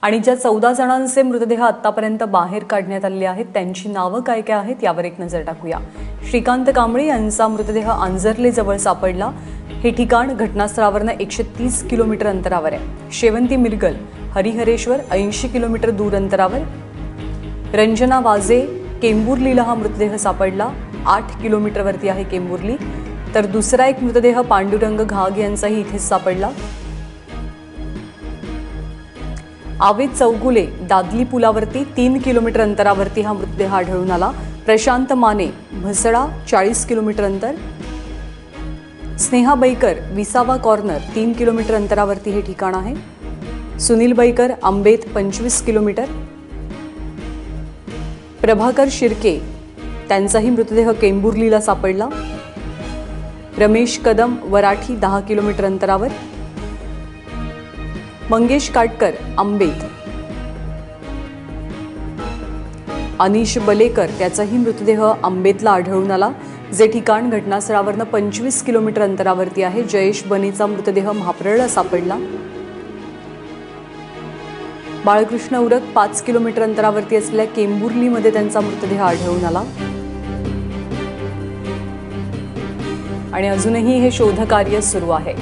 आणि ज्या 14 जणांचे मृतदेह आतापर्यंत बाहेर काढण्यात आले आहेत त्यांची नावं काय काय आहेत यावर एक नजर टाकूया। श्रीकांत कांबळे यांचा मृतदेह आंजर्ले जवळ सापडला। हे ठिकाण घटनास्थळावरून 130 किलोमीटर अंतरावर आहे। शेवंती मिरगल हरिहरेश्वर 80 किलोमीटर दूर अंतरावर। रंजना वाजे केंबुर्लीला हा मृतदेह सापडला, 8 किलोमीटरवरती आहे केंबुर्ली। तर दुसरा एक मृतदेह पांडुरंग घाग यांचाही इथेच सापडला। आवेद चौगुले दादली पुलावरती 3 किलोमीटर अंतरावरती हा मृतदेह आढळून आला। प्रशांत माने भसडा 40 किलोमीटर अंतर। स्नेहा बैकर विसावा कॉर्नर 3 किलोमीटर अंतरावरती हे ठिकाण आहे। सुनील बैकर आंबेत 25 किलोमीटर। प्रभाकर शिर्के त्यांचाही मृतदेह केंबुर्लीला सापडला। रमेश कदम वराठी 10 किलोमीटर अंतरावर। मंगेश काटकर आंबेत। अनिश बलेकर त्याचाही मृतदेह आंबेतला आढळून आला, जे ठिकाण घटनास्थळावरून 25 किलोमीटर अंतरावरती आहे। जयेश बनेचा मृतदेह म्हाप्रळला सापडला। बाळकृष्ण उरक 5 किलोमीटर अंतरावरती असलेल्या केंबुर्लीमध्ये त्यांचा मृतदेह आढळून आला आणि अजूनही हे शोधकार्य सुरू आहे।